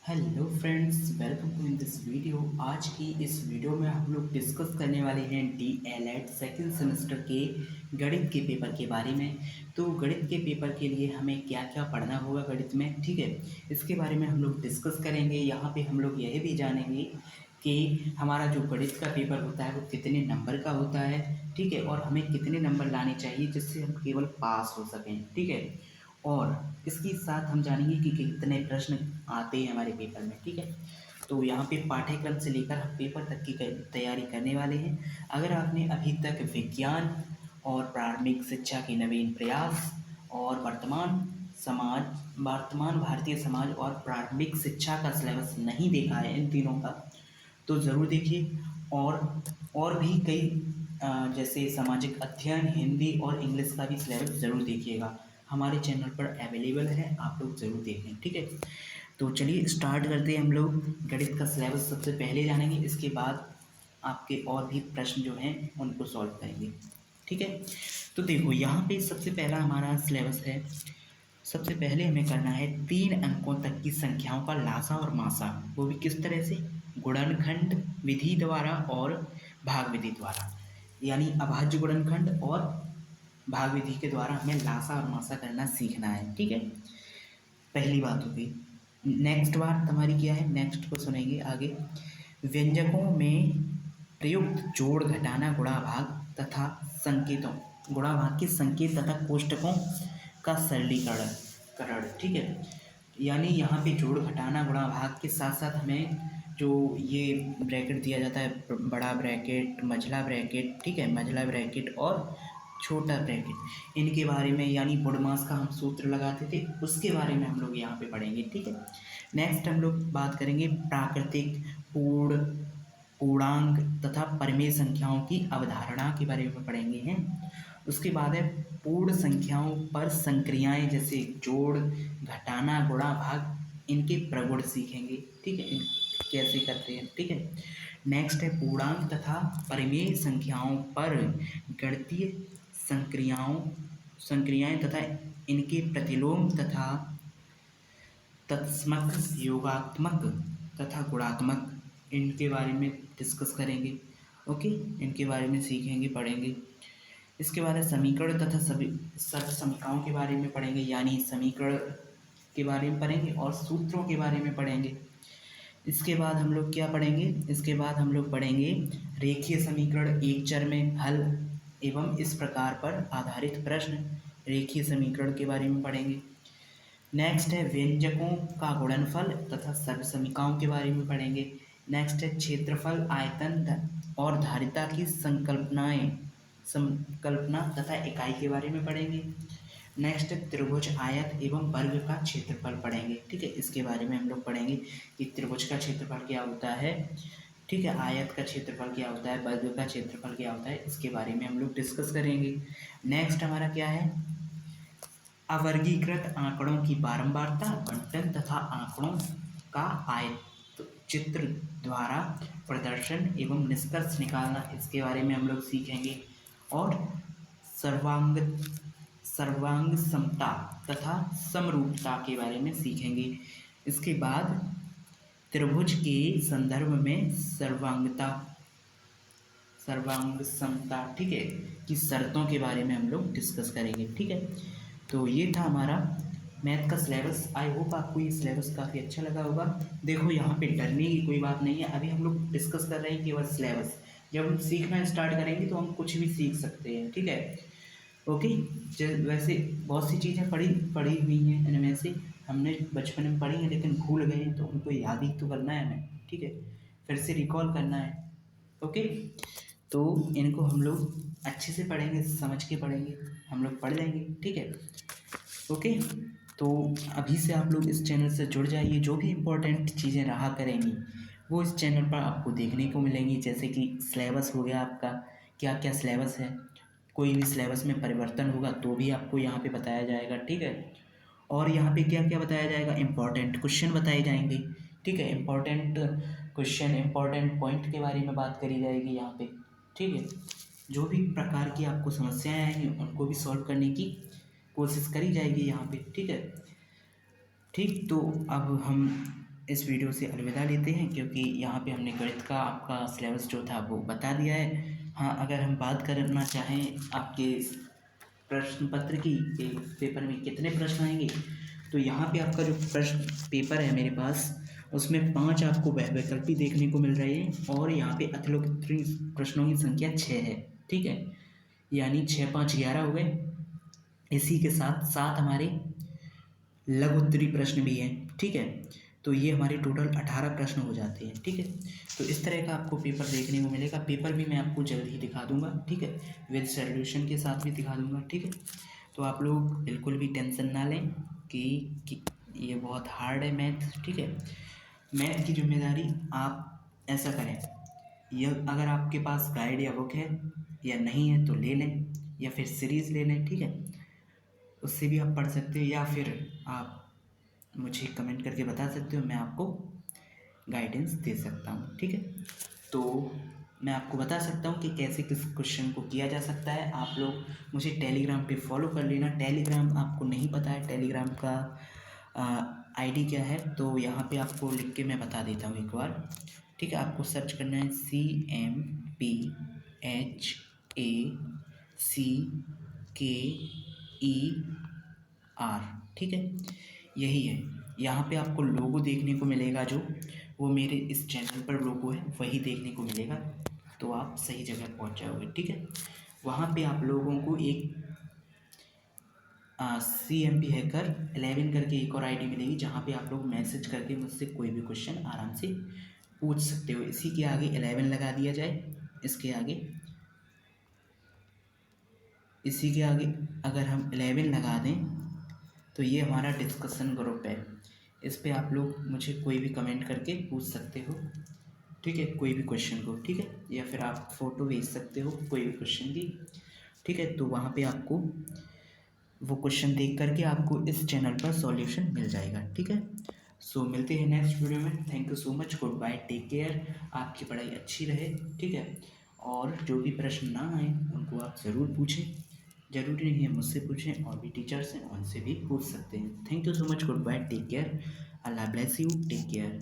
Hello friends, welcome to in this video. आज की इस वीडियो में हम लोग डिस्कस करने वाले हैं DLED सेकंड सेमेस्टर के गणित के पेपर के बारे में। तो गणित के पेपर के लिए हमें क्या क्या पढ़ना होगा गणित में, ठीक है, इसके बारे में हम लोग डिस्कस करेंगे। यहाँ पे हम लोग यह भी जानेंगे कि हमारा जो गणित का पेपर होता है वो कितने नंबर का होता है, ठीक है, और हमें कितने नंबर लाने चाहिए जिससे हम केवल पास हो सकें, ठीक है। और इसके साथ हम जानेंगे कि कितने प्रश्न आते हैं हमारे पेपर में, ठीक है। तो यहाँ पे पाठ्यक्रम से लेकर हम पेपर तक की तैयारी करने वाले हैं। अगर आपने अभी तक विज्ञान और प्रारंभिक शिक्षा के नवीन प्रयास और वर्तमान भारतीय समाज और प्रारंभिक शिक्षा का सिलेबस नहीं देखा है इन तीनों का, तो ज़रूर देखिए। और भी कई जैसे सामाजिक अध्ययन, हिंदी और इंग्लिश का भी सिलेबस ज़रूर देखिएगा। हमारे चैनल पर अवेलेबल है, आप लोग ज़रूर देखें, ठीक है। तो चलिए स्टार्ट करते हैं। हम लोग गणित का सिलेबस सबसे पहले जानेंगे, इसके बाद आपके और भी प्रश्न जो हैं उनको सॉल्व करेंगे, ठीक है। तो देखो यहाँ पे सबसे पहला हमारा सिलेबस है। सबसे पहले हमें करना है 3 अंकों तक की संख्याओं का लासा और मासा, वो भी किस तरह से, गुणनखंड विधि द्वारा और भाग विधि द्वारा, यानी अभाज्य गुणनखंड और भाग विधि के द्वारा हमें लासा और मासा करना सीखना है, ठीक है। पहली बात हो गई। नेक्स्ट बात हमारी क्या है, नेक्स्ट को सुनेंगे आगे। व्यंजकों में प्रयुक्त जोड़, घटाना, गुणा भाग तथा संकेतों, गुणा भाग के संकेत तथा कोष्टकों का सरलीकरण करण, ठीक है। यानी यहाँ पे जोड़, घटाना, गुणा भाग के साथ साथ हमें जो ये ब्रैकेट दिया जाता है, बड़ा ब्रैकेट, मझला ब्रैकेट, ठीक है, मझला ब्रैकेट और छोटा ब्रैकेट, इनके बारे में, यानी बुडमास का हम सूत्र लगाते थे, उसके बारे में हम लोग यहाँ पे पढ़ेंगे, ठीक है। नेक्स्ट हम लोग बात करेंगे प्राकृतिक, पूर्ण, पूर्णांक तथा परिमेय संख्याओं की अवधारणा के बारे में पढ़ेंगे हैं। उसके बाद है पूर्ण संख्याओं पर संक्रियाएं, जैसे जोड़, घटाना, गुणा, भाग, इनके प्रगुण सीखेंगे, ठीक है, कैसे करते हैं, ठीक है। नेक्स्ट है पूर्णांक तथा परिमेय संख्याओं पर गणितीय संक्रियाएं तथा इनके प्रतिलोम तथा तत्समक, योगात्मक तथा गुणात्मक, इनके बारे में डिस्कस करेंगे, ओके, इनके बारे में सीखेंगे, पढ़ेंगे। इसके बाद है समीकरण तथा सभी सर्व समीकरणों के बारे में पढ़ेंगे, यानी समीकरण के बारे में पढ़ेंगे और सूत्रों के बारे में पढ़ेंगे। इसके बाद हम लोग क्या पढ़ेंगे, इसके बाद हम लोग पढ़ेंगे रेखीय समीकरण, एक चर में हल एवं इस प्रकार पर आधारित प्रश्न, रेखीय समीकरण के बारे में पढ़ेंगे। नेक्स्ट है व्यंजकों का गुणनफल तथा सर्वसमीकाओं के बारे में पढ़ेंगे। नेक्स्ट है क्षेत्रफल, आयतन और धारिता की संकल्पना तथा इकाई के बारे में पढ़ेंगे। नेक्स्ट है त्रिभुज, आयत एवं वर्ग का क्षेत्रफल पढ़ेंगे, ठीक है, इसके बारे में हम लोग पढ़ेंगे कि त्रिभुज का क्षेत्रफल क्या होता है, ठीक है, आयत का क्षेत्रफल क्या होता है, वर्ग का क्षेत्रफल क्या होता है, इसके बारे में हम लोग डिस्कस करेंगे। नेक्स्ट हमारा क्या है, अवर्गीकृत आंकड़ों की बारंबारता, बंटन तथा आंकड़ों का आयत चित्र द्वारा प्रदर्शन एवं निष्कर्ष निकालना, इसके बारे में हम लोग सीखेंगे। और सर्वांग सर्वांग समता तथा समरूपता के बारे में सीखेंगे। इसके बाद त्रिभुज के संदर्भ में सर्वांग समता, ठीक है, की शर्तों के बारे में हम लोग डिस्कस करेंगे, ठीक है। तो ये था हमारा मैथ का सिलेबस। आई होप आपको ये सिलेबस काफ़ी अच्छा लगा होगा। देखो यहाँ पे डरने की कोई बात नहीं है, अभी हम लोग डिस्कस कर रहे हैं केवल सिलेबस। जब हम सीखना स्टार्ट करेंगे तो हम कुछ भी सीख सकते हैं, ठीक है, ओके। वैसे बहुत सी चीज़ें पढ़ी पढ़ी हुई हैं, इनमें से हमने बचपन में पढ़ी हैं लेकिन भूल गए हैं, तो उनको याद ही तो करना है हमें, ठीक है, फिर से रिकॉल करना है, ओके। तो इनको हम लोग अच्छे से पढ़ेंगे, समझ के पढ़ेंगे, हम लोग पढ़ लेंगे, ठीक है, ओके। तो अभी से आप लोग इस चैनल से जुड़ जाइए, जो भी इम्पोर्टेंट चीज़ें रहा करेंगी वो इस चैनल पर आपको देखने को मिलेंगी, जैसे कि सिलेबस हो गया आपका, क्या क्या सिलेबस है, कोई भी सिलेबस में परिवर्तन होगा तो भी आपको यहाँ पे बताया जाएगा, ठीक है। और यहाँ पे क्या क्या बताया जाएगा, इम्पोर्टेंट क्वेश्चन बताए जाएंगे, ठीक है, इम्पोर्टेंट क्वेश्चन, इम्पोर्टेंट पॉइंट के बारे में बात करी जाएगी यहाँ पे, ठीक है। जो भी प्रकार की आपको समस्याएं आएंगी उनको भी सॉल्व करने की कोशिश करी जाएगी यहाँ पे, ठीक है। ठीक, तो अब हम इस वीडियो से अलविदा लेते हैं, क्योंकि यहाँ पे हमने गणित का आपका सिलेबस जो था वो बता दिया है। हाँ, अगर हम बात करना चाहें आपके प्रश्न पत्र की कि पेपर में कितने प्रश्न आएंगे, तो यहाँ पे आपका जो प्रश्न पेपर है मेरे पास, उसमें 5 आपको वैकल्पिक देखने को मिल रहे हैं, और यहाँ पे अतिरिक्तरी प्रश्नों की संख्या 6 है। ठीक है, यानी 6 5 11 हो गए। इसी के साथ साथ हमारे लघु उत्तरी प्रश्न भी हैं। ठीक है, तो ये हमारे टोटल 18 प्रश्न हो जाते हैं। ठीक है, तो इस तरह का आपको पेपर देखने को मिलेगा। पेपर भी मैं आपको जल्द ही दिखा दूंगा। ठीक है, विद सॉल्यूशन के साथ भी दिखा दूंगा। ठीक है, तो आप लोग बिल्कुल भी टेंशन ना लें कि ये बहुत हार्ड है मैथ। ठीक है, मैथ की जिम्मेदारी आप ऐसा करें, यह अगर आपके पास गाइड या बुक है या नहीं है तो ले लें, या फिर सीरीज़ ले लें। ठीक है, उससे भी आप पढ़ सकते हो, या फिर आप मुझे कमेंट करके बता सकते हो, मैं आपको गाइडेंस दे सकता हूँ। ठीक है, तो मैं आपको बता सकता हूँ कि कैसे किस क्वेश्चन को किया जा सकता है। आप लोग मुझे टेलीग्राम पे फॉलो कर लेना। टेलीग्राम आपको नहीं पता है टेलीग्राम का आईडी क्या है, तो यहाँ पे आपको लिख के मैं बता देता हूँ एक बार। ठीक है, आपको सर्च करना है CMPHACKER। ठीक है, यही है। यहाँ पे आपको लोगो देखने को मिलेगा, जो वो मेरे इस चैनल पर लोगो है वही देखने को मिलेगा, तो आप सही जगह पहुँच जाओगे। ठीक है, वहाँ पे आप लोगों को एक CMP हैकर 11 करके एक और आईडी मिलेगी, जहाँ पे आप लोग मैसेज करके मुझसे कोई भी क्वेश्चन आराम से पूछ सकते हो। इसी के आगे 11 लगा दिया जाए, इसके आगे, इसी के आगे अगर हम 11 लगा दें, तो ये हमारा डिस्कशन ग्रुप है। इस पे आप लोग मुझे कोई भी कमेंट करके पूछ सकते हो। ठीक है, कोई भी क्वेश्चन को। ठीक है, या फिर आप फ़ोटो भेज सकते हो कोई भी क्वेश्चन की। ठीक है, तो वहाँ पे आपको वो क्वेश्चन देख करके आपको इस चैनल पर सॉल्यूशन मिल जाएगा। ठीक है, सो मिलते हैं नेक्स्ट वीडियो में। Thank you so much, goodbye, take care. आपकी पढ़ाई अच्छी रहे। ठीक है, और जो भी प्रश्न ना आए उनको आप ज़रूर पूछें। ज़रूरी नहीं है मुझसे पूछें, और भी टीचर्स हैं उनसे भी पूछ सकते हैं। Thank you so much, goodbye, take care. Allah bless you, take care.